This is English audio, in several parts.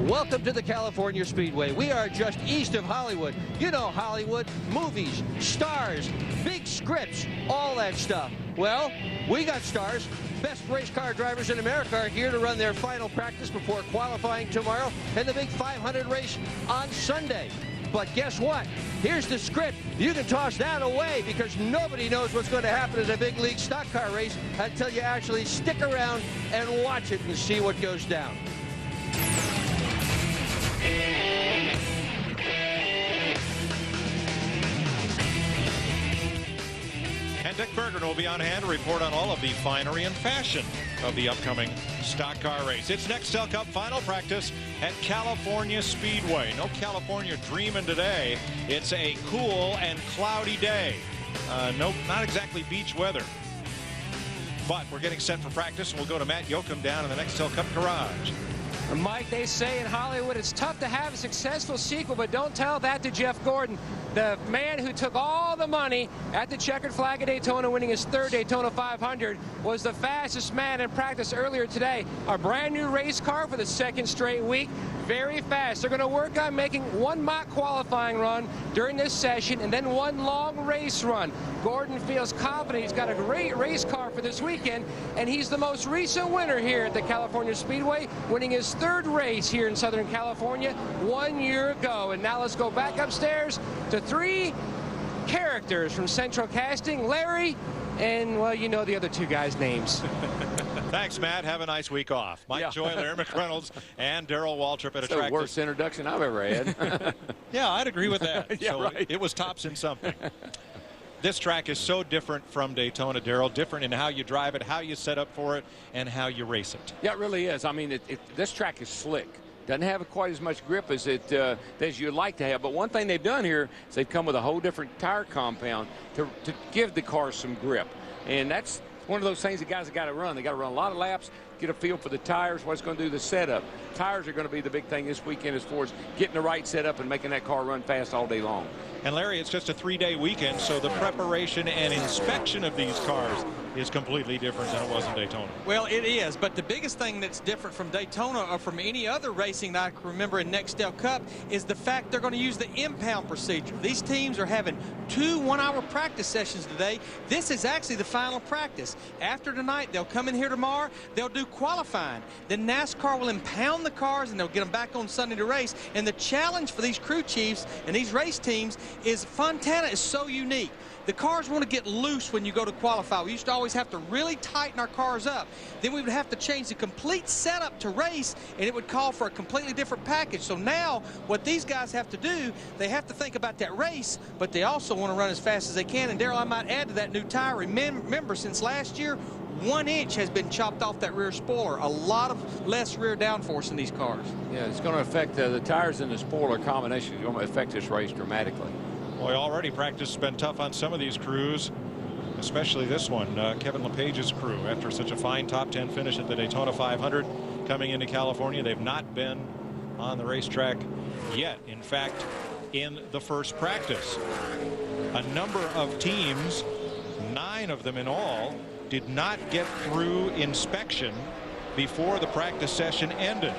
Welcome to the California Speedway. We are just east of Hollywood. You know Hollywood, movies, stars, big scripts, all that stuff. Well, we got stars. Best race car drivers in America are here to run their final practice before qualifying tomorrow and the big 500 race on Sunday. But guess what? Here's the script. You can toss that away because nobody knows what's going to happen in a big league stock car race until you actually stick around and watch it and see what goes down. And Dick Berggren will be on hand to report on all of the finery and fashion of the upcoming stock car race. It's Nextel Cup final practice at California Speedway. No California dreaming today. It's a cool and cloudy day. No, not exactly beach weather. But we're getting set for practice, and we'll go to Matt Yoakum down in the Nextel Cup garage. Mike, they say in Hollywood it's tough to have a successful sequel, but don't tell that to Jeff Gordon, the man who took all the money at the checkered flag at Daytona, winning his third Daytona 500, was the fastest man in practice earlier today. A brand new race car for the second straight week. Very fast. They're going to work on making one mock qualifying run during this session and then one long race run. Gordon feels confident he's got a great race car for this weekend, and he's the most recent winner here at the California Speedway, winning his third race here in Southern California 1 year ago. And now let's go back upstairs to three characters from Central Casting, Larry, and, well, you know the other two guys' names. Thanks, Matt. Have a nice week off. Mike Joy, Larry McReynolds, and Darrell Waltrip at a track. That's the worst introduction I've ever had. Yeah, I'd agree with that. Yeah, so right. It was tops in something. This track is so different from Daytona, Darrell, different in how you drive it, how you set up for it, and how you race it. Yeah, it really is. I mean, this track is slick. Doesn't have quite as much grip as you'd like to have. But one thing they've done here is they've come with a whole different tire compound to give the car some grip. And that's one of those things the guys have got to run. They got to run a lot of laps, get a feel for the tires, what it's going to do the setup. Tires are going to be the big thing this weekend as far as getting the right setup and making that car run fast all day long. And Larry, it's just a 3-day weekend, so the preparation and inspection of these cars is completely different than it was in Daytona. Well, it is, but the biggest thing that's different from Daytona or from any other racing that I can remember in Nextel Cup is the fact they're going to use the impound procedure. These teams are having 2 one-hour practice sessions today. This is actually the final practice. After tonight, they'll come in here tomorrow, they'll do qualifying. Then NASCAR will impound the cars and they'll get them back on Sunday to race. And the challenge for these crew chiefs and these race teams is Fontana is so unique. The cars want to get loose when you go to qualify. We used to always have to really tighten our cars up. Then we would have to change the complete setup to race, and it would call for a completely different package. So now what these guys have to do, they have to think about that race, but they also want to run as fast as they can. And Darrell, I might add to that new tire. Remember, since last year, 1 inch has been chopped off that rear spoiler. A lot of less rear downforce in these cars. Yeah, it's going to affect the tires and the spoiler combination. It's going to affect this race dramatically. Boy, already practice has been tough on some of these crews, especially this one, Kevin LePage's crew. After such a fine top 10 finish at the Daytona 500 coming into California, they've not been on the racetrack yet. In fact, in the first practice, a number of teams, 9 of them in all, did not get through inspection before the practice session ended.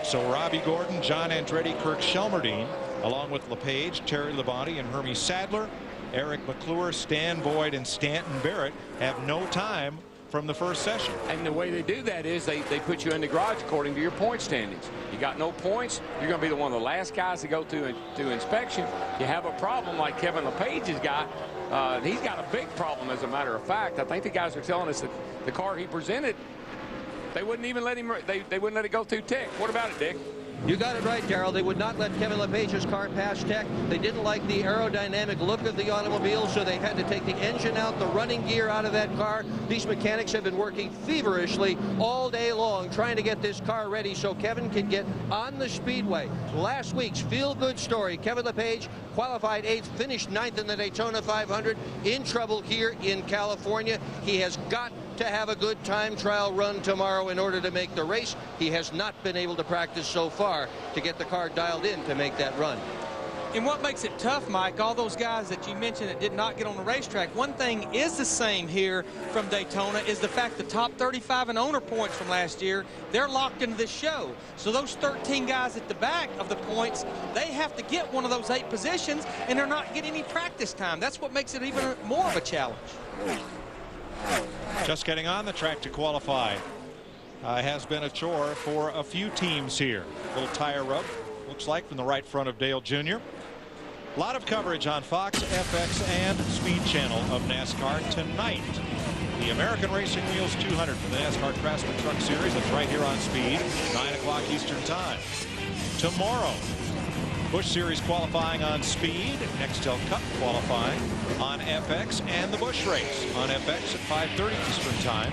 So Robbie Gordon, John Andretti, Kirk Shelmerdine, along with LePage, Terry Labonte, and Hermie Sadler, Eric McClure, Stan Boyd, and Stanton Barrett have no time from the first session. And the way they do that is they put you in the garage according to your point standings. You got no points, you're going to be one of the last guys to go through inspection. You have a problem like Kevin LePage has got. He's got a big problem, as a matter of fact. I think the guys are telling us that the car he presented, they wouldn't even let him. They wouldn't let it go through tech. What about it, Dick? You got it right, Darrell. They would not let Kevin LePage's car pass tech. They didn't like the aerodynamic look of the automobile, so they had to take the engine out, the running gear out of that car. These mechanics have been working feverishly all day long trying to get this car ready so Kevin can get on the speedway. Last week's feel-good story, Kevin LePage qualified 8th, finished 9th in the Daytona 500, in trouble here in California. He has got to have a good time trial run tomorrow in order to make the race. He has not been able to practice so far to get the car dialed in to make that run. And what makes it tough, Mike, all those guys that you mentioned that did not get on the racetrack, one thing is the same here from Daytona is the fact the top 35 in owner points from last year, they're locked into this show. So those 13 guys at the back of the points, they have to get one of those 8 positions, and they're not getting any practice time. That's what makes it even more of a challenge. Just getting on the track to qualify has been a chore for a few teams here. Little tire rub, looks like, from the right front of Dale Jr. A lot of coverage on Fox, FX, and Speed Channel of NASCAR tonight. The American Racing Wheels 200 for the NASCAR Craftsman Truck Series. That's right here on Speed, 9 o'clock Eastern Time. Tomorrow, Busch Series qualifying on Speed, Nextel Cup qualifying on FX, and the Busch Race on FX at 5:30 Eastern Time.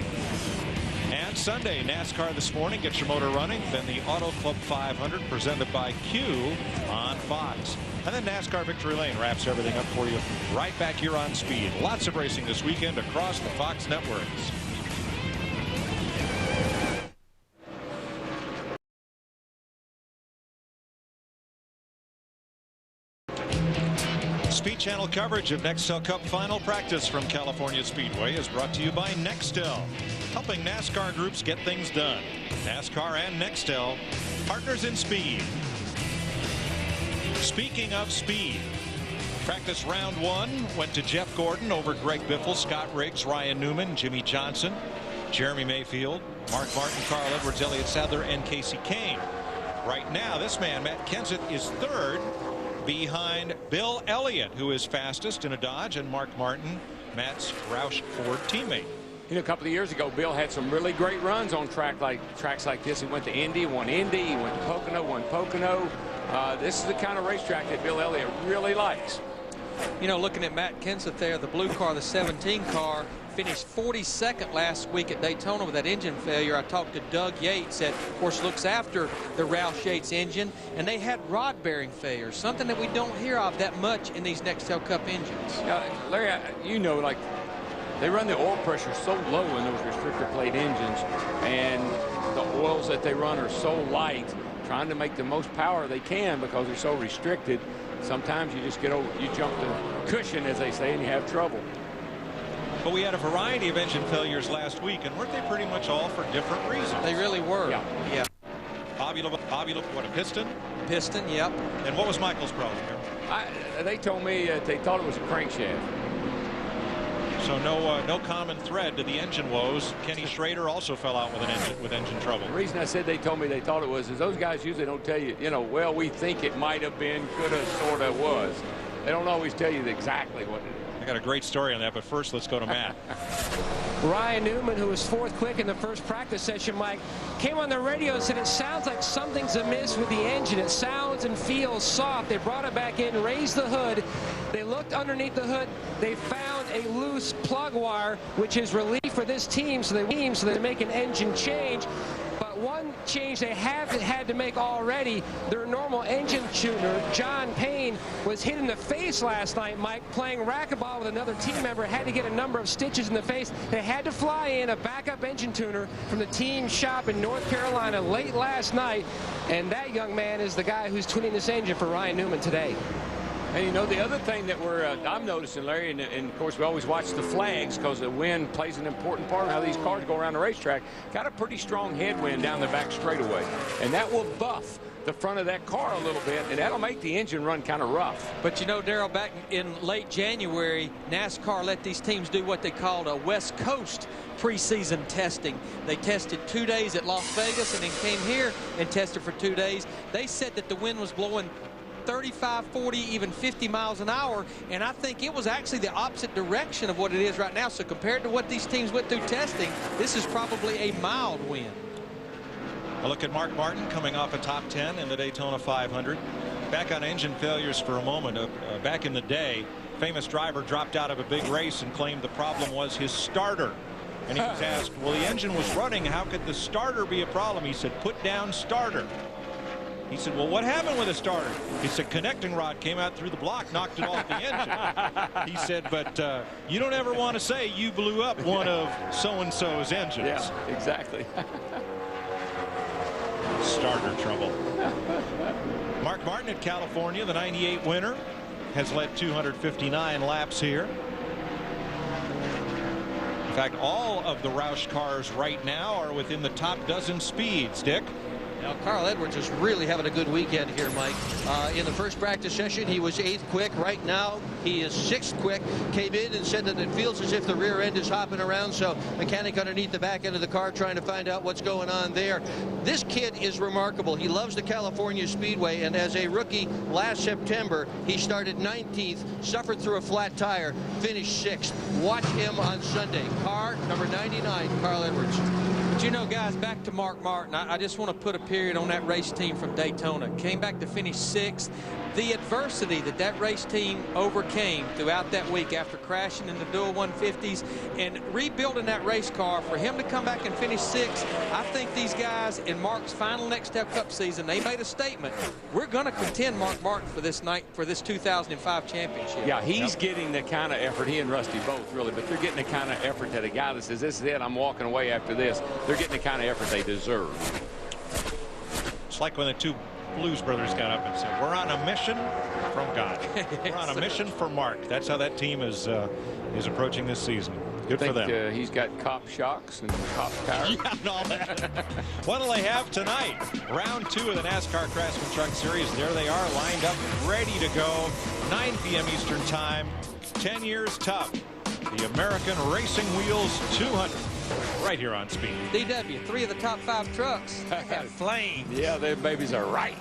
And Sunday, NASCAR This Morning, get your motor running. Then the Auto Club 500 presented by Q on Fox. And then NASCAR Victory Lane wraps everything up for you right back here on Speed. Lots of racing this weekend across the Fox networks. Speed Channel coverage of Nextel Cup final practice from California Speedway is brought to you by Nextel, helping NASCAR groups get things done. NASCAR and Nextel, partners in speed. Speaking of speed, practice round 1 went to Jeff Gordon over Greg Biffle, Scott Riggs, Ryan Newman, Jimmy Johnson, Jeremy Mayfield, Mark Martin, Carl Edwards, Elliott Sadler, and Casey Kane. Right now, this man, Matt Kenseth, is 3rd behind Bill Elliott, who is fastest in a Dodge, and Mark Martin, Matt's Roush Ford teammate. You know, a couple of years ago, Bill had some really great runs on tracks like this. He went to Indy, won Indy. He went to Pocono, won Pocono. This is the kind of racetrack that Bill Elliott really likes. You know, looking at Matt Kenseth there, the blue car, the 17 car, finished 42nd last week at Daytona with that engine failure. I talked to Doug Yates that, of course, looks after the Roush Yates engine, and they had rod bearing failures, something that we don't hear of that much in these Nextel Cup engines. Larry, you know, like, they run the oil pressure so low in those restrictor plate engines, and the oils that they run are so light, trying to make the most power they can because they're so restricted. Sometimes you just you jump the cushion, as they say, and you have trouble. But we had a variety of engine failures last week, and weren't they pretty much all for different reasons? They really were. Yeah. Bobby, what, a piston? Piston, yep. And what was Michael's problem here? They told me they thought it was a crankshaft. So no common thread to the engine woes. Kenny Schrader also fell out with engine trouble. The reason I said they told me they thought it was is those guys usually don't tell you, well, we think it might have been, could have, sort of was. They don't always tell you exactly what it is. I got a great story on that, but first let's go to Matt. Ryan Newman, who was 4th quick in the first practice session, Mike, came on the radio and said it sounds like something's amiss with the engine. It sounds and feels soft. They brought it back in, raised the hood. They looked underneath the hood. They found a loose plug wire, which is relief for this team, so they make an engine change. But one change they have had to make already, their normal engine tuner, John Payne, was hit in the face last night, Mike, playing racquetball with another team member, had to get a number of stitches in the face. They had to fly in a backup engine tuner from the team shop in North Carolina late last night, and that young man is the guy who's tuning this engine for Ryan Newman today. And you know, the other thing that I'm noticing, Larry, and of course we always watch the flags because the wind plays an important part of how these cars go around the racetrack. Got a pretty strong headwind down the back straightaway, and that will buff the front of that car a little bit, and that'll make the engine run kind of rough. But you know, Darrell, back in late January, NASCAR let these teams do what they called a West Coast preseason testing. They tested 2 days at Las Vegas and then came here and tested for 2 days. They said that the wind was blowing 35, 40, even 50 miles an hour, and I think it was actually the opposite direction of what it is right now. So compared to what these teams went through testing, this is probably a mild wind. A look at Mark Martin coming off a top 10 in the Daytona 500. Back on engine failures for a moment. Back in the day, famous driver dropped out of a big race and claimed the problem was his starter. And he was asked, well, the engine was running, how could the starter be a problem? He said, put down starter. He said, well, what happened with the starter? He said, connecting rod came out through the block, knocked it off the engine. He said, but you don't ever want to say you blew up one of so-and-so's engines. Yeah, exactly. Starter trouble. Mark Martin at California, the '98 winner, has led 259 laps here. In fact, all of the Roush cars right now are within the top dozen speeds. Dick? Now, Carl Edwards is really having a good weekend here, Mike. In the first practice session, he was 8th quick. Right now, he is 6th quick. Came in and said that it feels as if the rear end is hopping around, so mechanic underneath the back end of the car trying to find out what's going on there. This kid is remarkable. He loves the California Speedway, and as a rookie last September, he started 19th, suffered through a flat tire, finished 6th. Watch him on Sunday. Car number 99, Carl Edwards. But you know, guys, back to Mark Martin. I just want to put a period on that race team from Daytona. Came back to finish 6th. The adversity that race team overcame throughout that week after crashing in the dual 150s and rebuilding that race car, for him to come back and finish 6th, I think these guys in Mark's final Next Step Cup season, they made a statement. We're going to contend Mark Martin for this 2005 championship. Yeah, he's getting the kind of effort, he and Rusty both really, but they're getting the kind of effort that a guy that says, this is it, I'm walking away after this, they're getting the kind of effort they deserve. It's like when the two Blues Brothers got up and said, we're on a mission from God. We're on a mission for Mark. That's how that team is approaching this season. Good for them. He's got cop shocks and cop tires. Yeah, no, what'll they have tonight? Round 2 of the NASCAR Craftsman Truck Series. There they are, lined up, ready to go. 9 p.m. Eastern Time. 10 years tough. The American Racing Wheels 200. Right here on Speed. DW, 3 of the top 5 trucks have flames. Yeah, their babies are right.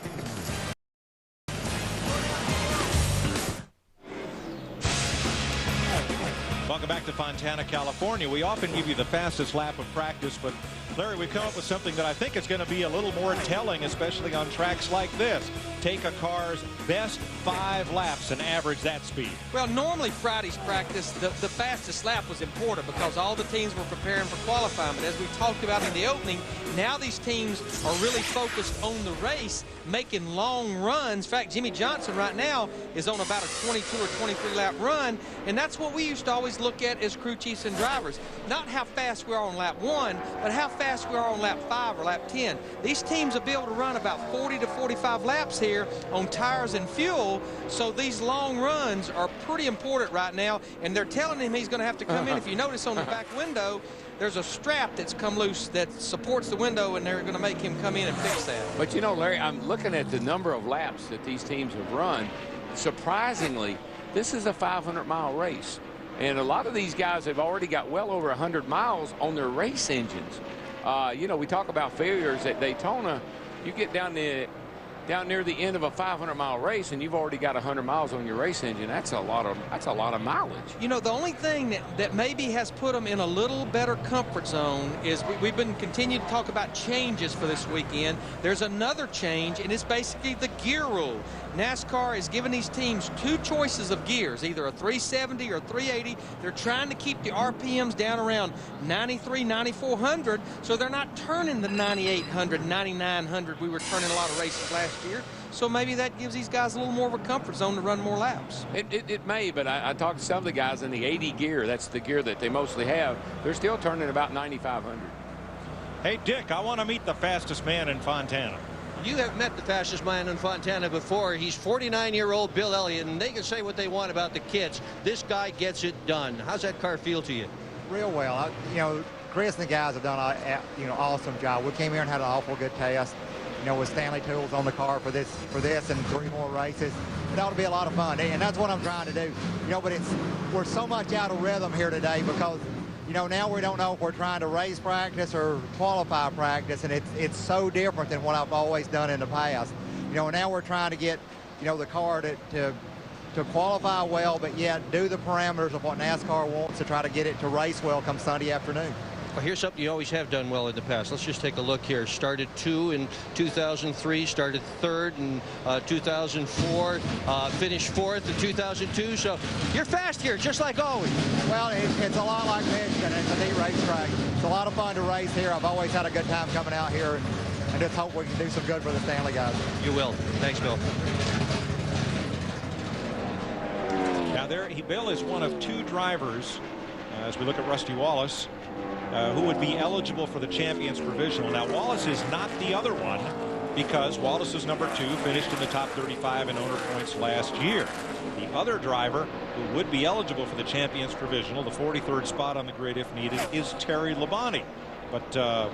Welcome back to Fontana, California. We often give you the fastest lap of practice, but Larry, we've come up with something that I think is going to be a little more telling, especially on tracks like this. Take a car's best 5 laps and average that speed. Well, normally Friday's practice, the fastest lap was important because all the teams were preparing for qualifying. But as we talked about in the opening, now these teams are really focused on the race, making long runs. In fact, Jimmy Johnson right now is on about a 22 or 23 lap run, and that's what we used to always look at as crew chiefs and drivers. Not how fast we are on lap 1, but how fast we are on lap 5 or lap 10. These teams will be able to run about 40 to 45 laps here on tires and fuel, so these long runs are pretty important right now, and they're telling him he's going to have to come in. If you notice on the back window, there's a strap that's come loose that supports the window, and they're going to make him come in and fix that. But you know, Larry, I'm looking at the number of laps that these teams have run. Surprisingly, this is a 500-mile race, and a lot of these guys have already got well over 100 miles on their race engines. You know, we talk about failures at Daytona. You get down near the end of a 500-mile race, and you've already got 100 miles on your race engine. That's a lot of mileage. You know, the only thing that maybe has put them in a little better comfort zone is we've been continuing to talk about changes for this weekend. There's another change, and it's basically the gear rule. NASCAR is giving these teams 2 choices of gears, either a 370 or 380. They're trying to keep the RPMs down around 93, 9400, so they're not turning the 9800, 9900 we were turning a lot of races last year. So maybe that gives these guys a little more of a comfort zone to run more laps. It may, but I talked to some of the guys in the 80 gear. That's the gear that they mostly have. They're still turning about 9500. Hey, Dick, I want to meet the fastest man in Fontana. You have met the fastest man in Fontana before. He's 49-year-old Bill Elliott, and they can say what they want about the kids. This guy gets it done. How's that car feel to you? Real well. You know, Chris and the guys have done an awesome job. We came here and had an awful good test. You know, with Stanley Tools on the car for this and 3 more races. It ought to be a lot of fun, and that's what I'm trying to do. You know, but we're so much out of rhythm here today because, you know, now we don't know if we're trying to race practice or qualify practice, and it's so different than what I've always done in the past. You know, now we're trying to get, you know, the car to qualify well, but yet do the parameters of what NASCAR wants to try to get it to race well come Sunday afternoon. Well, here's something you always have done well in the past. Let's just take a look here. Started 2 in 2003, started 3rd in 2004, finished 4th in 2002. So you're fast here, just like always. Well, it's a lot like Michigan. It's a neat racetrack. It's a lot of fun to race here. I've always had a good time coming out here, and just hope we can do some good for the Stanley guys. You will. Thanks, Bill. Now Bill is one of 2 drivers, as we look at Rusty Wallace, who would be eligible for the Champions Provisional. Now, Wallace is not the other one because Wallace is number 2, finished in the top 35 in owner points last year. The other driver who would be eligible for the Champions Provisional, the 43rd spot on the grid if needed, is Terry Labonte. But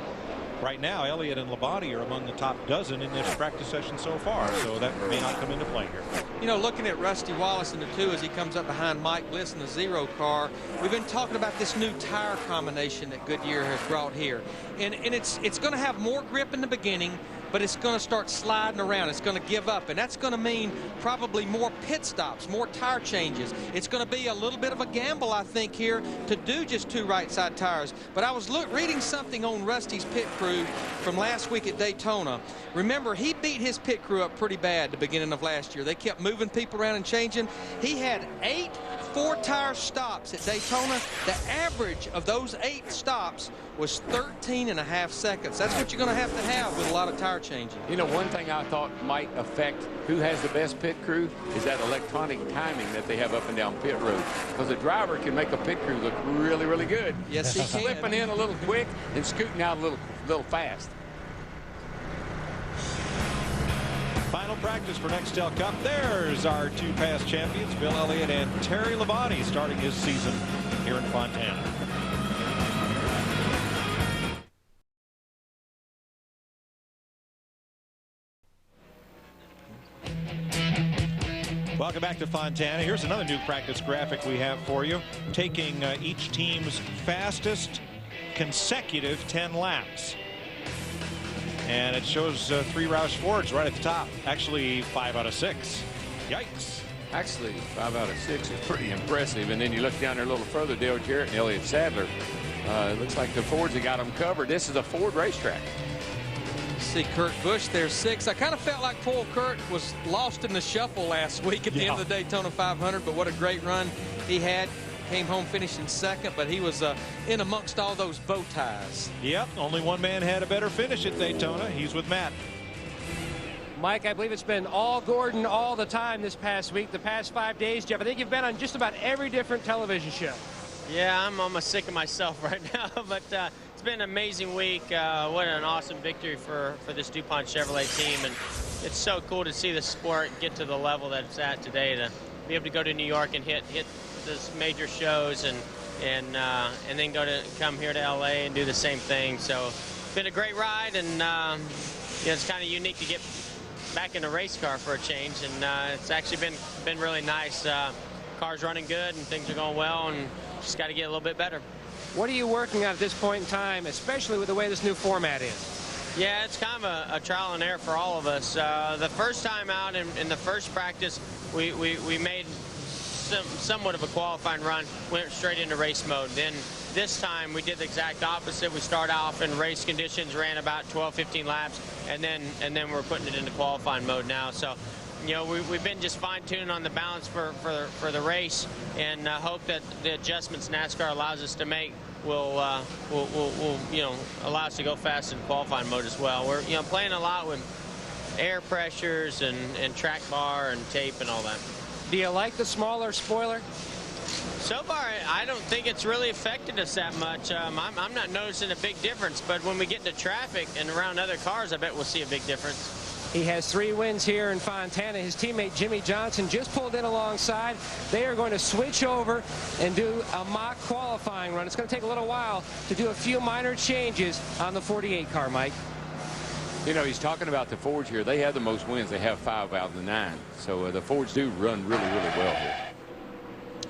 right now, Elliott and Labonte are among the top dozen in this practice session so far, so that may not come into play here. You know, looking at Rusty Wallace in the 2 as he comes up behind Mike Bliss in the 0 car, we've been talking about this new tire combination that Goodyear has brought here. And it's going to have more grip in the beginning, but it's going to start sliding around. It's going to give up, and that's going to mean probably more pit stops, more tire changes. It's going to be a little bit of a gamble, I think, here to do just 2 right side tires. But I was reading something on Rusty's pit crew from last week at Daytona. Remember, he beat his pit crew up pretty bad at the beginning of last year. They kept moving people around and changing. He had 8 4-tire stops at Daytona. The average of those 8 stops was 13.5 seconds. That's what you're going to have with a lot of tire changing. You know, one thing I thought might affect who has the best pit crew is that electronic timing that they have up and down pit road. Because the driver can make a pit crew look really, really good. Yes, he can. Slipping in a little quick and scooting out a little fast. Final practice for Nextel Cup. There's our 2 past champions, Bill Elliott and Terry Labonte, starting his season here in Fontana. Welcome back to Fontana. Here's another new practice graphic we have for you, taking each team's fastest consecutive 10 laps. And it shows 3 Roush Fords right at the top. Actually, 5 out of 6. Yikes. Actually, 5 out of 6 is pretty impressive. And then you look down there a little further, Dale Jarrett and Elliott Sadler. It looks like the Fords have got them covered. This is a Ford racetrack. See Kurt Busch there, 6. I kind of felt like poor Kurt was lost in the shuffle last week at the end of the Daytona 500, but what a great run he had. Came home finishing 2nd, but he was in amongst all those bow ties. Yep, only one man had a better finish at Daytona. He's with Matt. Mike, I believe it's been all Gordon all the time this past week, the past 5 days. Jeff, I think you've been on just about every different television show. Yeah, I'm almost sick of myself right now, but it's been an amazing week. What an awesome victory for this DuPont Chevrolet team, and it's so cool to see the sport get to the level that it's at today, to be able to go to New York and hit those major shows and then come here to LA and do the same thing. So it's been a great ride, and it's kind of unique to get back in a race car for a change, and it's actually been really nice. Car's running good and things are going well, and just got to get a little bit better. What are you working on at this point in time, especially with the way this new format is? Yeah, it's kind of a trial and error for all of us. The first time out in the first practice, we made somewhat of a qualifying run, went straight into race mode. Then this time we did the exact opposite. We started off in race conditions, ran about 12-15 laps, and then we're putting it into qualifying mode now. So, you know, we've been just fine-tuning on the balance for the race, and hope that the adjustments NASCAR allows us to make will allow us to go fast in qualifying mode as well. We're playing a lot with air pressures and track bar and tape and all that. Do you like the smaller spoiler? So far, I don't think it's really affected us that much. I'm not noticing a big difference, but when we get into traffic and around other cars, I bet we'll see a big difference. He has 3 wins here in Fontana. His teammate Jimmy Johnson just pulled in alongside. They are going to switch over and do a mock qualifying run. It's going to take a little while to do a few minor changes on the 48 car, Mike. You know, he's talking about the Fords here. They have the most wins. They have 5 out of the 9. So the Fords do run really, really well here.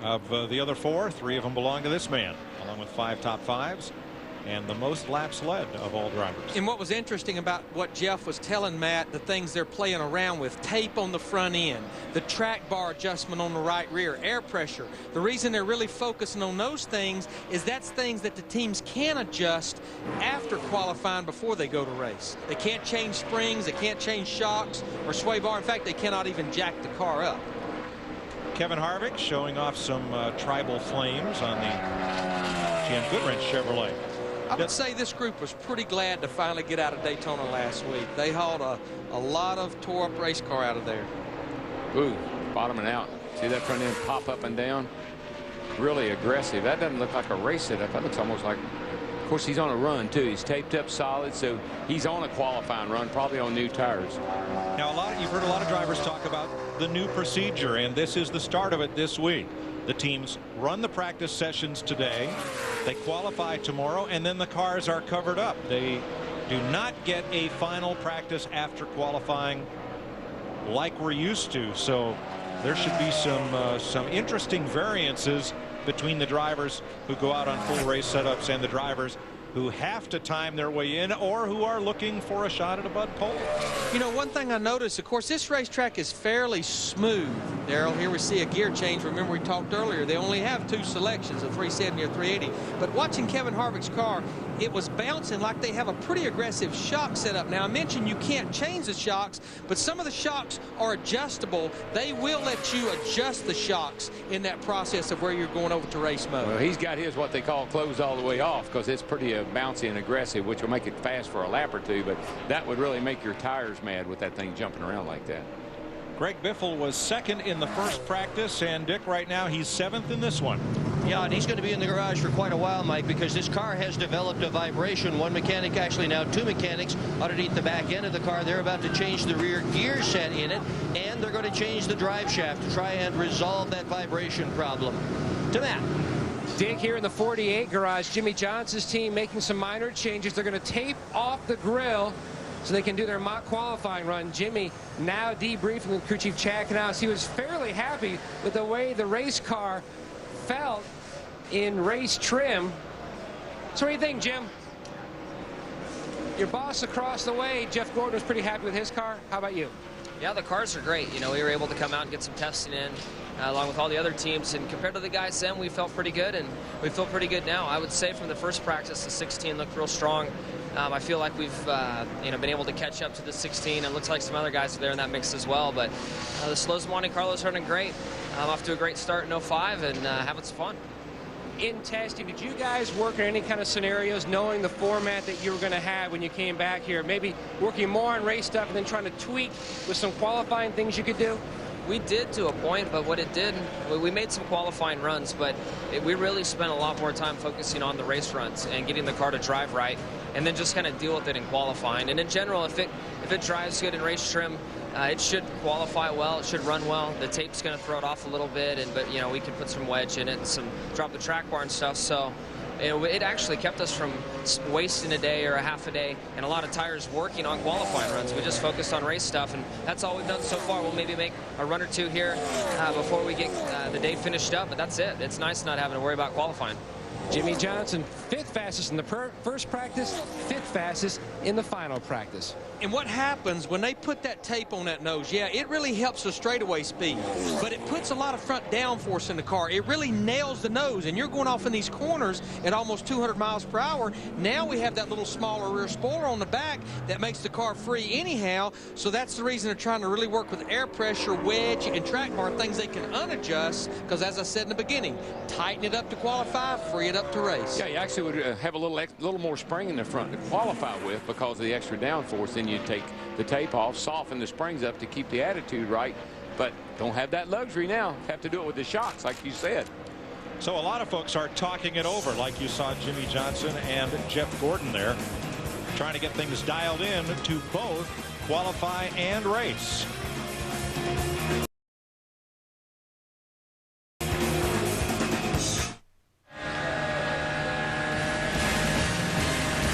Of the other 4, 3 of them belong to this man, along with 5 top 5s and the most laps led of all drivers. And what was interesting about what Jeff was telling Matt, the things they're playing around with, tape on the front end, the track bar adjustment on the right rear, air pressure. The reason they're really focusing on those things is that's things that the teams can adjust after qualifying before they go to race. They can't change springs, they can't change shocks or sway bar. In fact, they cannot even jack the car up. Kevin Harvick showing off some tribal flames on the Jan Goodwrench Chevrolet. I would say this group was pretty glad to finally get out of Daytona last week. They hauled a lot of tore-up race car out of there. Ooh, bottoming out. See that front end pop up and down? Really aggressive. That doesn't look like a race setup. That looks almost like Of course, he's on a run, too. He's taped up solid, so he's on a qualifying run, probably on new tires. Now, you've heard a lot of drivers talk about the new procedure, and this is the start of it this week. The teams run the practice sessions today. They qualify tomorrow, and then the cars are covered up. They do not get a final practice after qualifying like we're used to. So there should be some interesting variances between the drivers who go out on full race setups and the drivers who have to time their way in or who are looking for a shot at a Bud pole. You know, one thing I noticed, of course, this racetrack is fairly smooth. Daryl, here we see a gear change. Remember, we talked earlier, they only have 2 selections, a 370 or 380. But watching Kevin Harvick's car, it was bouncing like they have a pretty aggressive shock setup. Now, I mentioned you can't change the shocks, but some of the shocks are adjustable. They will let you adjust the shocks in that process of where you're going over to race mode. Well, he's got his what they call closed all the way off, because it's pretty bouncy and aggressive, which will make it fast for a lap or two, but that would really make your tires mad with that thing jumping around like that. Greg Biffle was second in the first practice, and Dick, right now he's 7th in this one. Yeah, and he's going to be in the garage for quite a while, Mike, because this car has developed a vibration. One mechanic, actually now 2 mechanics underneath the back end of the car. They're about to change the rear gear set in it, and they're going to change the drive shaft to try and resolve that vibration problem. To Matt. Dick, here in the 48 garage, Jimmy Johnson's team making some minor changes. They're going to tape off the grill so they can do their mock qualifying run. Jimmy now debriefing with crew chief Chad Knaus. He was fairly happy with the way the race car felt in race trim. So what do you think, Jim? Your boss across the way, Jeff Gordon, was pretty happy with his car. How about you? Yeah, the cars are great. You know, we were able to come out and get some testing in along with all the other teams, and compared to the guys then, we felt pretty good, and we feel pretty good now. I would say from the first practice, the 16 looked real strong. I feel like we've been able to catch up to the 16, and it looks like some other guys are there in that mix as well. But the Slows Monte Carlo's running great. Off to a great start in 05 and having some fun. In testing, did you guys work in any kind of scenarios knowing the format that you were going to have when you came back here? Maybe working more on race stuff and then trying to tweak with some qualifying things you could do? We did to a point, but what it did, we made some qualifying runs, but we really spent a lot more time focusing on the race runs and getting the car to drive right, and then just kind of deal with it in qualifying. And in general, if it drives good in race trim, it should qualify well. It should run well. The tape's going to throw it off a little bit, but you know, we can put some wedge in it and some drop the track bar and stuff. So it actually kept us from wasting a day or a half a day and a lot of tires working on qualifying runs. We just focused on race stuff, and that's all we've done so far. We'll maybe make a run or two here before we get the day finished up, but that's it. It's nice not having to worry about qualifying. Jimmy Johnson, 5th fastest in the first practice, 5th fastest in the final practice. And what happens when they put that tape on that nose, yeah, it really helps the straightaway speed, but it puts a lot of front downforce in the car. It really nails the nose, and you're going off in these corners at almost 200 miles per hour. Now we have that little smaller rear spoiler on the back that makes the car free anyhow, so that's the reason they're trying to really work with air pressure, wedge, and track bar, things they can unadjust, because as I said in the beginning, tighten it up to qualify, free it up to race. Yeah, you actually would have a little more spring in the front to qualify with because of the extra downforce. Then you take the tape off, soften the springs up to keep the attitude right, but don't have that luxury now. Have to do it with the shocks, like you said. So a lot of folks are talking it over, like you saw Jimmy Johnson and Jeff Gordon there, trying to get things dialed in to both qualify and race.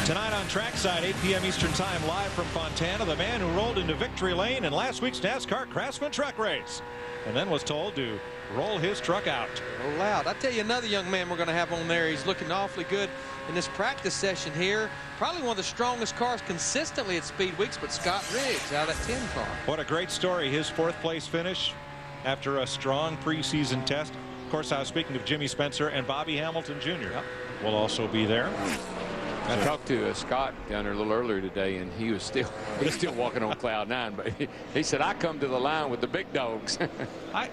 Tonight on Trackside, 8 p.m. Eastern Time, live from Fontana, the man who rolled into victory lane in last week's NASCAR Craftsman truck race and then was told to roll his truck out. Roll out. I tell you, another young man we're going to have on there. He's looking awfully good in this practice session here. Probably one of the strongest cars consistently at Speed Weeks, but Scott Riggs out of that 10 car. What a great story. His 4th place finish after a strong preseason test. Of course, I was speaking of Jimmy Spencer, and Bobby Hamilton Jr. will also be there. I talked to Scott down there a little earlier today, and he was still walking on cloud 9. But he said, "I come to the line with the big dogs." I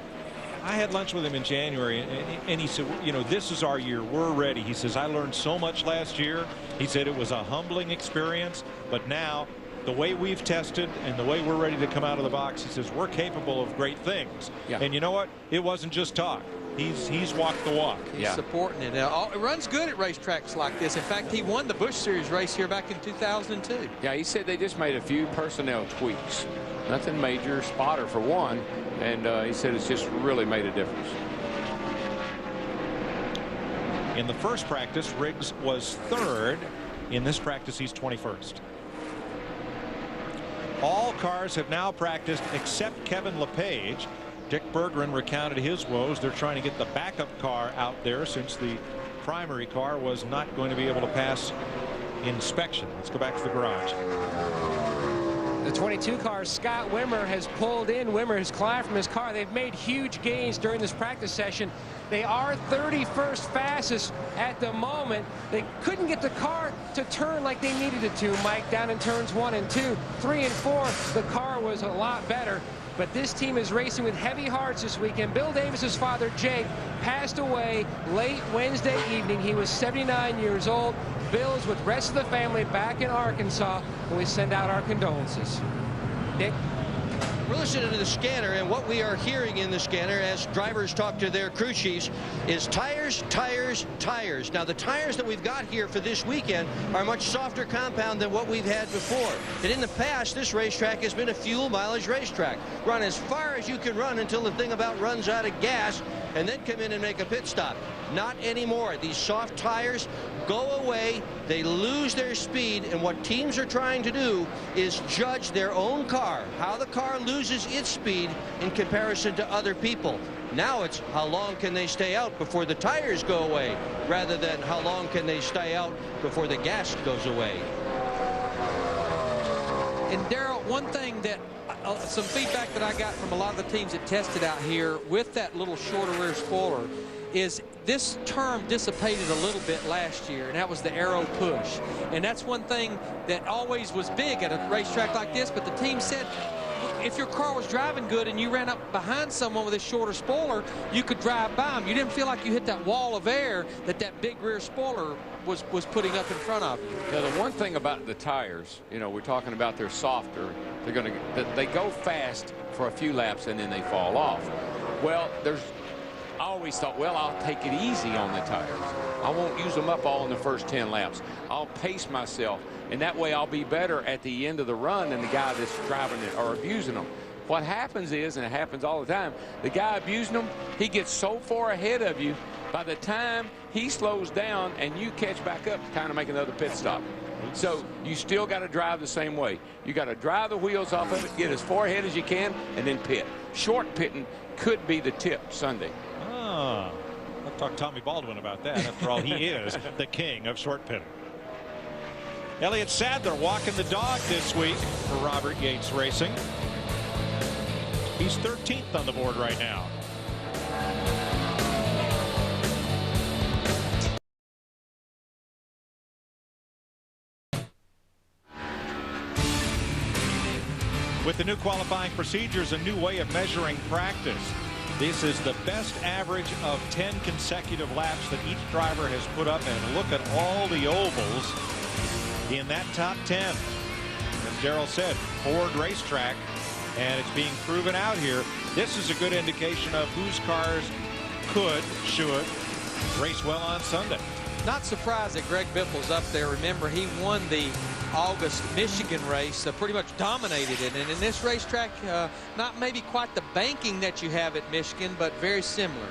had lunch with him in January, and he said, "You know, this is our year. We're ready." He says, "I learned so much last year." He said it was a humbling experience, but now the way we've tested and the way we're ready to come out of the box, he says we're capable of great things. Yeah. And you know what? It wasn't just talk. he's walked the walk. He's supporting it. It runs good at racetracks like this. In fact, he won the Busch Series race here back in 2002. Yeah, he said they just made a few personnel tweaks. Nothing major, spotter for one, and he said it's just really made a difference. In the first practice, Riggs was 3rd. In this practice, he's 21st. All cars have now practiced except Kevin LePage. Dick Berggren recounted his woes. They're trying to get the backup car out there since the primary car was not going to be able to pass inspection. Let's go back to the garage. The 22 car, Scott Wimmer, has pulled in. Wimmer has climbed from his car. They've made huge gains during this practice session. They are 31st fastest at the moment. They couldn't get the car to turn like they needed it to, Mike, down in turns 1 and 2. 3 and 4, the car was a lot better. But this team is racing with heavy hearts this weekend. Bill Davis's father, Jake, passed away late Wednesday evening. He was 79 years old. Bill is with the rest of the family back in Arkansas, and we send out our condolences. Nick? We're listening to the scanner, and what we are hearing in the scanner as drivers talk to their crew chiefs is tires, tires, tires. Now, the tires that we've got here for this weekend are much softer compound than what we've had before. And in the past, this racetrack has been a fuel mileage racetrack. Run as far as you can run until the thing about runs out of gas, and then come in and make a pit stop. Not anymore. These soft tires go away. They lose their speed, and what teams are trying to do is judge their own car, how the car loses its speed in comparison to other people. Now it's how long can they stay out before the tires go away, rather than how long can they stay out before the gas goes away. And Darrell, one thing that some feedback that I got from a lot of the teams that tested out here with that little shorter rear spoiler is this term dissipated a little bit last year, and that was the aero push. And that's one thing that always was big at a racetrack like this, but the team said if your car was driving good and you ran up behind someone with a shorter spoiler, you could drive by them. You didn't feel like you hit that wall of air that big rear spoiler was putting up in front of you. Now, the one thing about the tires, you know, we're talking about they're softer. They go fast for a few laps and then they fall off. Well, I always thought, well, I'll take it easy on the tires. I won't use them up all in the first 10 laps. I'll pace myself, and that way I'll be better at the end of the run than the guy that's driving it or abusing them. What happens is, and it happens all the time, the guy abusing them, he gets so far ahead of you, by the time he slows down and you catch back up, it's time to make another pit stop. So you still got to drive the same way. You got to drive the wheels off of it, get as far ahead as you can, and then pit. Short pitting could be the tip Sunday. I'll talk to Tommy Baldwin about that. After all, he is the king of short pitting. Elliott Sadler walking the dog this week for Robert Yates Racing. He's 13th on the board right now. With the new qualifying procedures, a new way of measuring practice. This is the best average of 10 consecutive laps that each driver has put up, and look at all the ovals in that top 10. As Darrell said, Ford racetrack, and it's being proven out here. This is a good indication of whose cars should race well on Sunday. Not surprised that Greg Biffle's up there. Remember, he won the August Michigan race, pretty much dominated it. And in this racetrack, not maybe quite the banking that you have at Michigan, but very similar.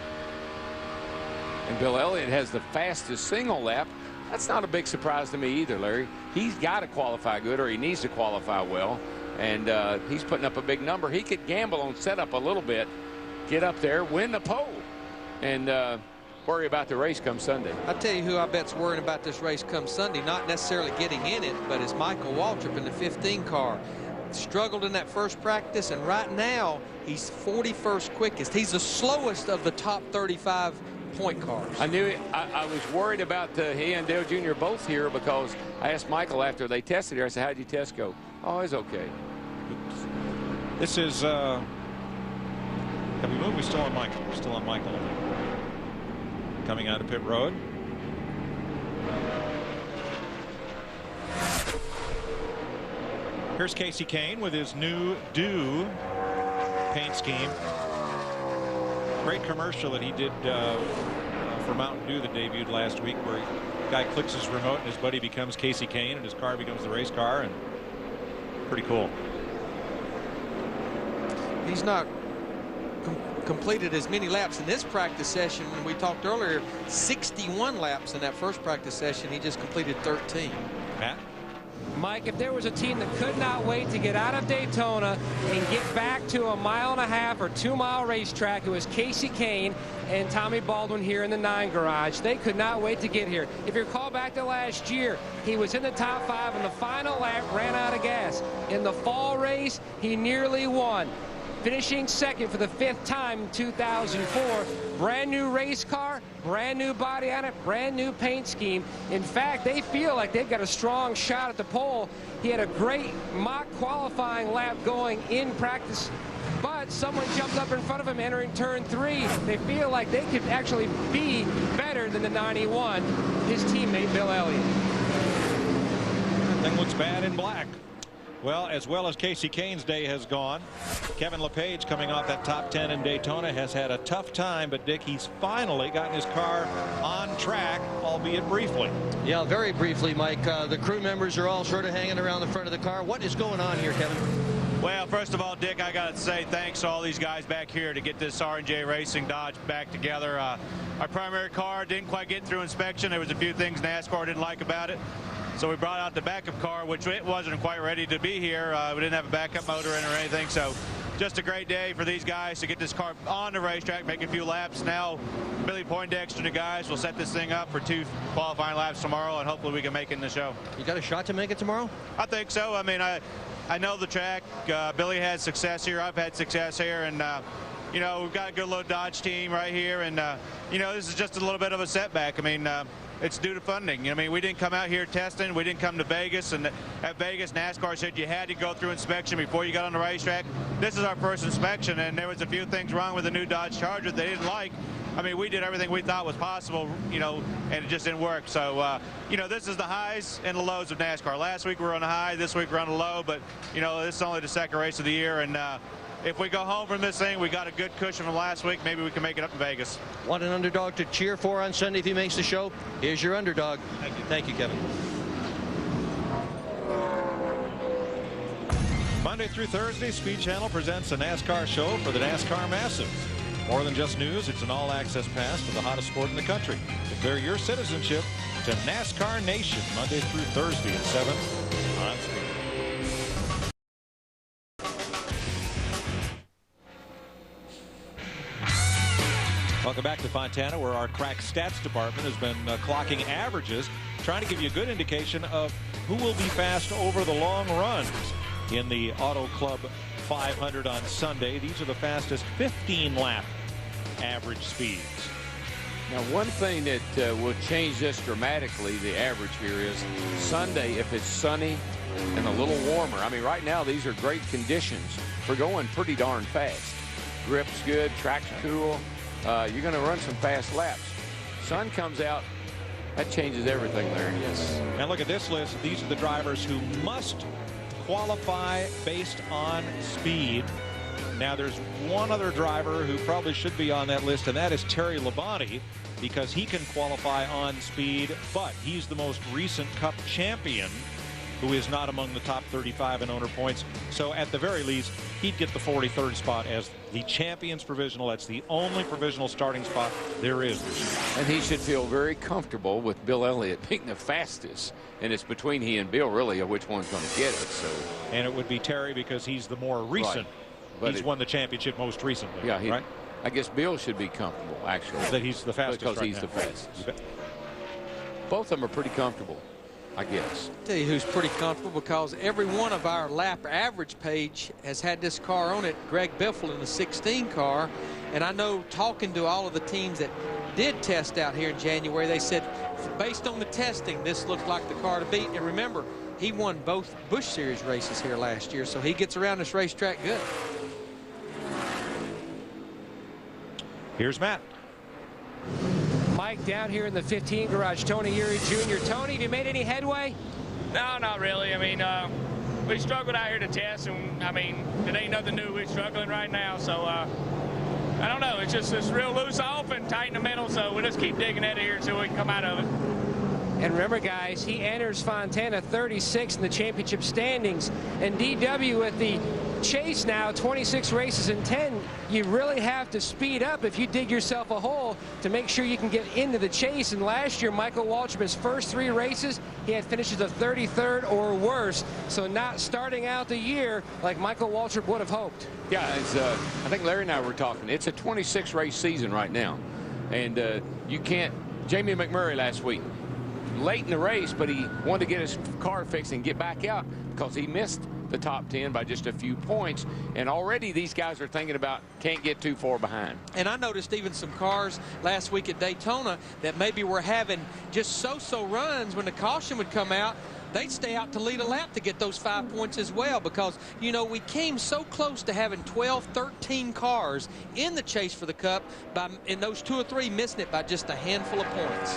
And Bill Elliott has the fastest single lap. That's not a big surprise to me either, Larry. He's got to qualify good, or he needs to qualify well. And he's putting up a big number. He could gamble on setup a little bit, get up there, win the pole, and worry about the race come Sunday. I'll tell you who I bet's worrying about this race come Sunday, not necessarily getting in it, but is Michael Waltrip in the 15 car. Struggled in that first practice, and right now he's 41st quickest. He's the slowest of the top 35 point cars. I knew it. I was worried about he and Dale Jr. both here, because I asked Michael after they tested here, I said, how'd your test go? Oh, it's okay. Oops. This is have we moved? We're still on Michael. We're still on Michael. Coming out of pit road. Here's Casey Kane with his new paint scheme. great commercial that he did for Mountain Dew that debuted last week, where a guy clicks his remote and his buddy becomes Casey Kane and his car becomes the race car, and pretty cool. He's not completed as many laps in this practice session. We talked earlier, 61 laps in that first practice session. He just completed 13. Matt? Mike, if there was a team that could not wait to get out of Daytona and get back to a 1.5 or 2 mile racetrack, it was Casey Kane and Tommy Baldwin here in the 9 garage. They could not wait to get here. If you recall back to last year, he was in the top 5 in the final lap, ran out of gas. In the fall race, he nearly won, finishing second for the 5th time in 2004. Brand new race car, brand new body on it, brand new paint scheme. In fact, they feel like they've got a strong shot at the pole. He had a great mock qualifying lap going in practice, but someone jumped up in front of him entering turn 3. They feel like they could actually be better than the 91, his teammate Bill Elliott. Everything looks bad in black. Well as Casey Kane's day has gone, Kevin LePage, coming off that top 10 in Daytona, has had a tough time, but Dick, he's finally gotten his car on track, albeit briefly. Yeah, very briefly, Mike. The crew members are all sort of hanging around the front of the car. What is going on here, Kevin? Well, first of all, Dick, I got to say thanks to all these guys back here to get this R&J Racing Dodge back together. Our primary car didn't quite get through inspection. There was a few things NASCAR didn't like about it. So we brought out the backup car, which it wasn't quite ready to be here. We didn't have a backup motor in or anything. So just a great day for these guys to get this car on the racetrack, make a few laps. Now Billy Poindexter and the guys will set this thing up for 2 qualifying laps tomorrow, and hopefully we can make it in the show. You got a shot to make it tomorrow? I think so. I mean, I know the track. Billy had success here. I've had success here. And, you know, we've got a good little Dodge team right here. And, you know, this is just a little bit of a setback. I mean, it's due to funding. I mean, we didn't come out here testing. We didn't come to Vegas. And at Vegas, NASCAR said you had to go through inspection before you got on the racetrack. This is our first inspection, and there was a few things wrong with the new Dodge Charger they didn't like. I mean, we did everything we thought was possible, you know, and it just didn't work. So, you know, this is the highs and the lows of NASCAR. Last week we were on the high. This week we're on the low. But, you know, this is only the second race of the year. And if we go home from this thing, we got a good cushion from last week. Maybe we can make it up in Vegas. Want an underdog to cheer for on Sunday if he makes the show? Here's your underdog. Thank you, Kevin. Monday through Thursday, Speed Channel presents a NASCAR show for the NASCAR Massive. More than just news, it's an all-access pass to the hottest sport in the country. Declare your citizenship to NASCAR Nation Monday through Thursday at 7 on Speed. Welcome back to Fontana, where our crack stats department has been clocking averages, trying to give you a good indication of who will be fast over the long runs in the Auto Club 500 on Sunday. These are the fastest 15-lap average speeds. Now, one thing that will change this dramatically, the average here, is Sunday, if it's sunny and a little warmer. I mean, right now, these are great conditions for going pretty darn fast. Grip's good, track's cool. You're going to run some fast laps. Sun comes out, that changes everything there. Yes. And look at this list. These are the drivers who must qualify based on speed. Now, there's one other driver who probably should be on that list, and that is Terry Labonte, because he can qualify on speed, but he's the most recent Cup champion who is not among the top 35 in owner points. So at the very least, he'd get the 43rd spot as the champion's provisional. That's the only provisional starting spot there is. And he should feel very comfortable with Bill Elliott being the fastest. And it's between he and Bill, really, of which one's going to get it. So, and it would be Terry because he's the more recent. Right. But he's won the championship most recently. Yeah, right? I guess Bill should be comfortable, actually. That he's the fastest because he's the fastest. Both of them are pretty comfortable, I guess. I'll tell you who's pretty comfortable, because every one of our lap average page has had this car on it. Greg Biffle in the 16 car. And I know, talking to all of the teams that did test out here in January, they said, based on the testing, this looked like the car to beat. And remember, he won both Busch Series races here last year, so he gets around this racetrack good. Here's Matt. Mike down here in the 15 garage, Tony Eury Jr. Tony, have you made any headway? No, not really. I mean, we struggled out here to test, and I mean, it ain't nothing new. We're struggling right now, so I don't know. It's just it's real loose off and tight in the middle, so we'll just keep digging at it here until we can come out of it. And remember, guys, he enters Fontana 36 in the championship standings. And DW with the chase now, 26 races in 10, you really have to speed up if you dig yourself a hole to make sure you can get into the chase. And last year, Michael Waltrip, his first 3 races, he had finishes of 33rd or worse. So not starting out the year like Michael Waltrip would have hoped. Yeah, it's, I think Larry and I were talking. It's a 26-race season right now. And you can't, Jamie McMurray last week, late in the race, but he wanted to get his car fixed and get back out because he missed the top 10 by just a few points. And already these guys are thinking about can't get too far behind. And I noticed even some cars last week at Daytona that maybe were having just so-so runs when the caution would come out. They'd stay out to lead a lap to get those 5 points as well because, you know, we came so close to having 12, 13 cars in the chase for the Cup by, in those 2 or 3 missing it by just a handful of points.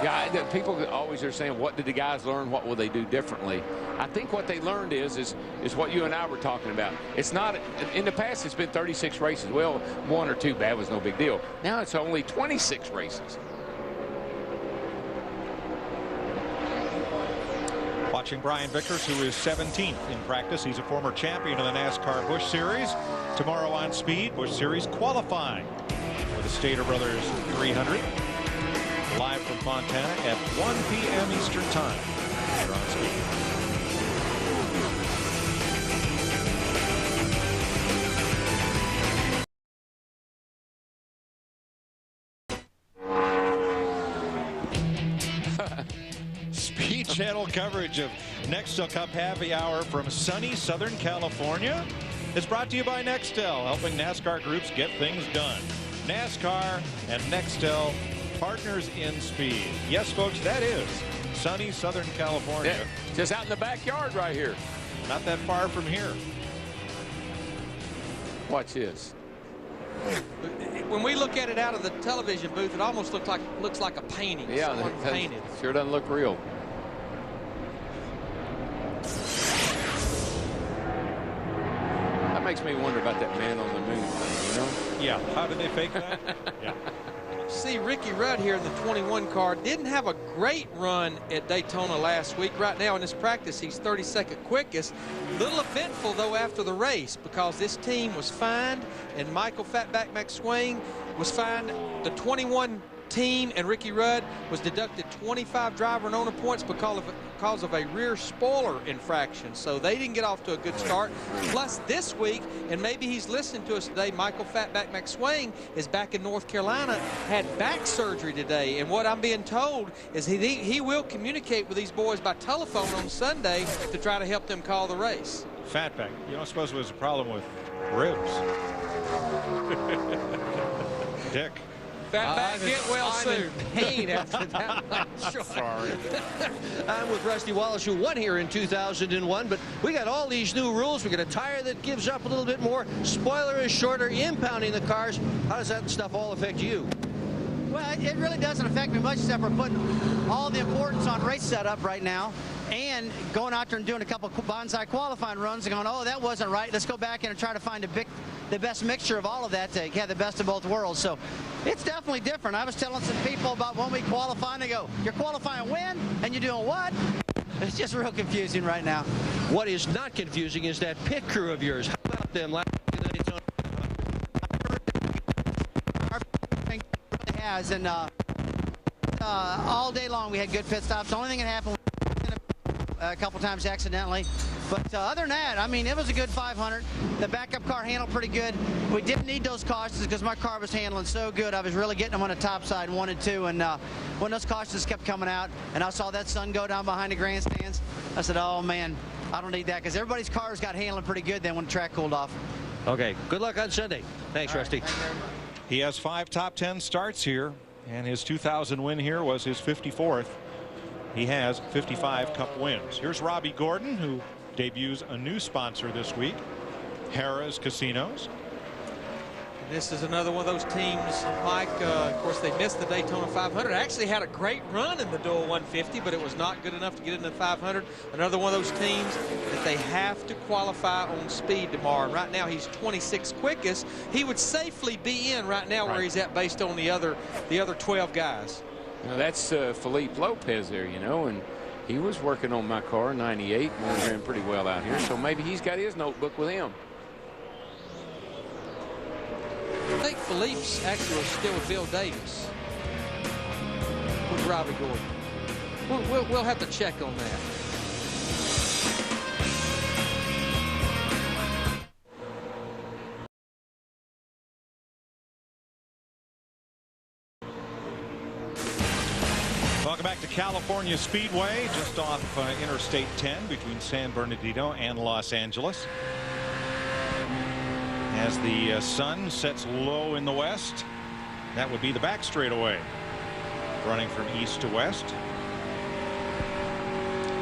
Yeah, people always are saying, what did the guys learn? What will they do differently? I think what they learned is what you and I were talking about. It's not, in the past, it's been 36 races. Well, 1 or 2 bad was no big deal. Now it's only 26 races. Watching Brian Vickers, who is 17th in practice. He's a former champion of the NASCAR Busch Series. Tomorrow on Speed, Busch Series qualifying for the Stater Brothers 300. Live from Fontana at 1 p.m. Eastern Time. Here on Speed. Speed Channel coverage of Nextel Cup Happy Hour from sunny Southern California is brought to you by Nextel, helping NASCAR groups get things done. NASCAR and Nextel, partners in speed. Yes, folks, that is sunny Southern California. Yeah, just out in the backyard right here. Not that far from here. Watch this. When we look at it out of the television booth, it almost looks like a painting. Yeah, someone painted. Sure doesn't look real. That makes me wonder about that man on the moon thing, you know? Yeah, how did they fake that? Yeah. See, Ricky Rudd here in the 21 car didn't have a great run at Daytona last week. Right now in this practice, he's 32nd quickest. Little eventful, though, after the race because this team was fined and Michael Fatback McSwain was fined. The 21 team and Ricky Rudd was deducted 25 driver and owner points because of a rear spoiler infraction. So they didn't get off to a good start. Plus this week, and maybe he's listening to us today, Michael Fatback McSwain is back in North Carolina, had back surgery today. And what I'm being told is he will communicate with these boys by telephone on Sunday to try to help them call the race. Fatback, you don't suppose it was a problem with ribs? Dick. Fatback, get well soon. Pain after that. Sorry. I'm with Rusty Wallace, who won here in 2001, but we got all these new rules. We got a tire that gives up a little bit more, spoiler is shorter, impounding the cars. How does that stuff all affect you? Well, it really doesn't affect me much, except for putting all the importance on race setup right now and going out there and doing a couple bonsai qualifying runs and going, oh, that wasn't right. Let's go back in and try to find the best mixture of all of that to have the best of both worlds. So it's definitely different. I was telling some people about when we qualify, and they go, you're qualifying when? And you're doing what? It's just real confusing right now. What is not confusing is that pit crew of yours. How about them last Daytona? Our really has, and all day long we had good pit stops. The only thing that happened a couple times accidentally, but other than that, I mean, it was a good 500. The backup car handled pretty good. We didn't need those cautions because my car was handling so good. I was really getting them on the top side, 1 and 2, and when those cautions kept coming out and I saw that sun go down behind the grandstands, I said, oh man, I don't need that, because everybody's cars got handling pretty good then when the track cooled off. Okay, good luck on Sunday. Thanks, Rusty. He has 5 top 10 starts here, and his 2000 win here was his 54th. He has 55 Cup wins. Here's Robbie Gordon, who debuts a new sponsor this week, Harrah's Casinos. This is another one of those teams, Mike. Of course, they missed the Daytona 500. Actually had a great run in the dual 150, but it was not good enough to get into the 500. Another one of those teams that they have to qualify on speed tomorrow. And right now, he's 26th quickest. He would safely be in right now where he's at based on the other 12 guys. You know, that's Felipe Lopez there, you know, and he was working on my car, 98, and was doing pretty well out here. So maybe he's got his notebook with him. I think Philippe's actually still with Bill Davis. With Robbie Gordon. We'll have to check on that. Welcome back to California Speedway, just off Interstate 10 between San Bernardino and Los Angeles. As the sun sets low in the west, that would be the back straightaway, running from east to west.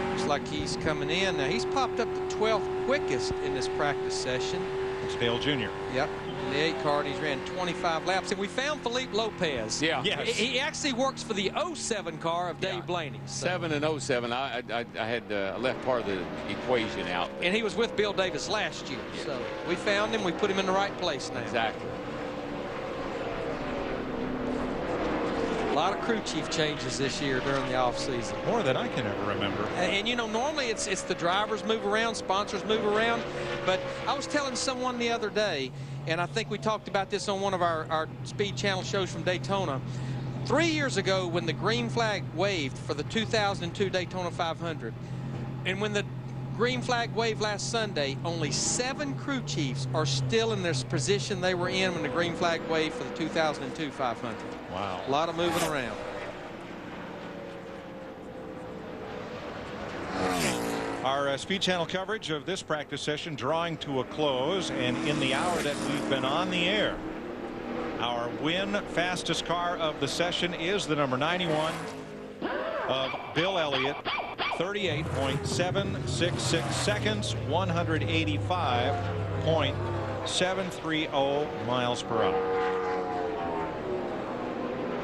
Looks like he's coming in. Now, he's popped up the 12th quickest in this practice session. It's Dale Jr. Yep. The 8 car, and he's ran 25 laps. And we found Felipe Lopez. Yeah. Yes. He actually works for the 07 car of Dave Blaney. So. 7 and 07. I had left part of the equation out. And he was with Bill Davis last year. Yeah. So we found him. We put him in the right place now. Exactly. A lot of crew chief changes this year during the offseason. More than I can ever remember. And you know, normally it's the drivers move around, sponsors move around. But I was telling someone the other day, and I think we talked about this on one of our Speed Channel shows from Daytona. 3 years ago, when the green flag waved for the 2002 Daytona 500, and when the green flag waved last Sunday, only 7 crew chiefs are still in this position they were in when the green flag waved for the 2002 500. Wow. A lot of moving around. Our Speed Channel coverage of this practice session drawing to a close, and in the hour that we've been on the air, our win fastest car of the session is the number 91 of Bill Elliott, 38.766 seconds, 185.730 miles per hour.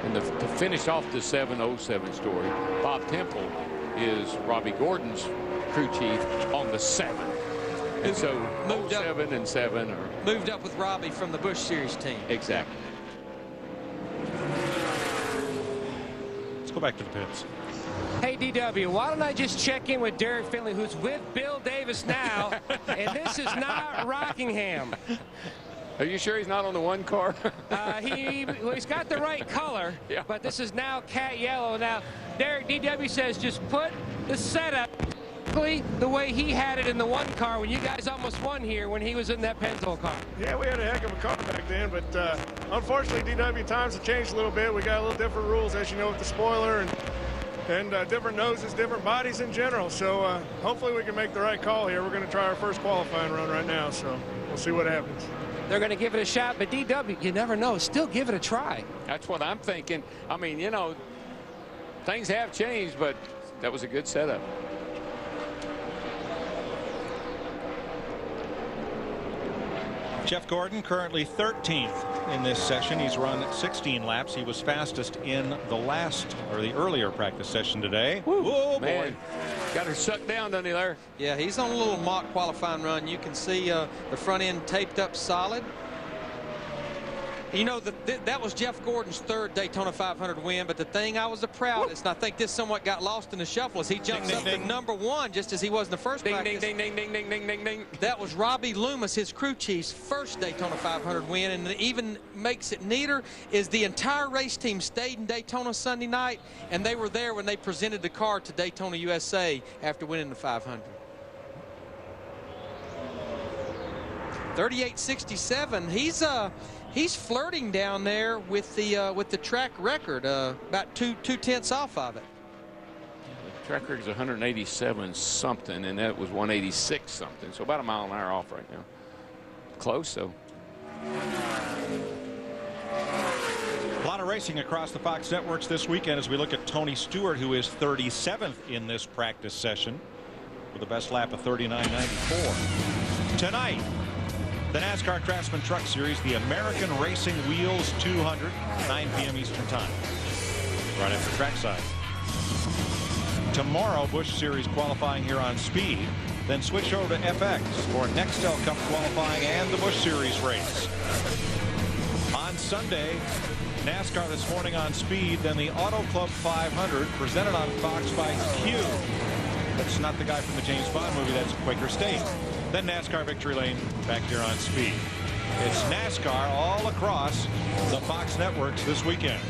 And to finish off the 707 story, Bob Temple is Robbie Gordon's crew chief on the 7. And so 07 and 7 are moved up with Robbie from the Busch Series team. Exactly. Let's go back to the pits. Hey, DW, why don't I just check in with Derek Finley, who's with Bill Davis now, and this is not Rockingham. Are you sure he's not on the 1 car? He's got the right color, yeah. But this is now cat yellow. Now, Derek, DW says just put the setup the way he had it in the 1 car when you guys almost won here when he was in that Pennzoil car. Yeah, we had a heck of a car back then, but unfortunately, DW times have changed a little bit. We got a little different rules, as you know, with the spoiler and different noses, different bodies in general. So hopefully we can make the right call here. We're going to try our first qualifying run right now, so we'll see what happens. They're going to give it a shot, but DW, you never know. Still give it a try. That's what I'm thinking. I mean, you know, things have changed, but that was a good setup. Jeff Gordon currently 13th in this session. He's run 16 laps. He was fastest in the earlier practice session today. Whoa, man. Got her sucked down, doesn't he, there? Yeah, he's on a little mock qualifying run. You can see the front end taped up solid. You know, that was Jeff Gordon's 3rd Daytona 500 win, but the thing I was the proudest, and I think this somewhat got lost in the shuffle, is he jumps up to number 1 just as he was in the first practice. Ding, ding, ding, ding, ding, ding, ding. That was Robbie Loomis, his crew chief's 1st Daytona 500 win, and even makes it neater is the entire race team stayed in Daytona Sunday night, and they were there when they presented the car to Daytona USA after winning the 500. 38.67. He's flirting down there with the track record, about two tenths off of it. The track record is 187 something, and that was 186 something. So about a mile an hour off right now. Close, though. A lot of racing across the Fox networks this weekend as we look at Tony Stewart, who is 37th in this practice session with a best lap of 39.94. Tonight, The NASCAR Craftsman Truck Series, the American Racing Wheels 200, 9 p.m. Eastern Time, right after trackside. Tomorrow, Busch Series qualifying here on Speed. Then switch over to FX for Nextel Cup qualifying and the Busch Series race. On Sunday, NASCAR this morning on Speed, then the Auto Club 500 presented on Fox by Q. That's not the guy from the James Bond movie, that's Quaker State. Then NASCAR Victory Lane back here on Speed. It's NASCAR all across the Fox networks this weekend.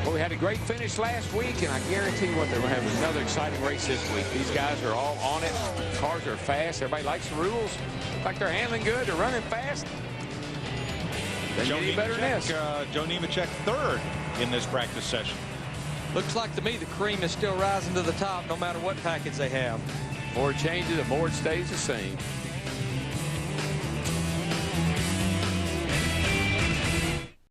Well, we had a great finish last week, and I guarantee you what, they're going to have another exciting race this week. These guys are all on it. Cars are fast. Everybody likes the rules. Look like they're handling good. They're running fast. Joe Nemechek third in this practice session. Looks like to me the cream is still rising to the top no matter what package they have. More changes, the more it stays the same.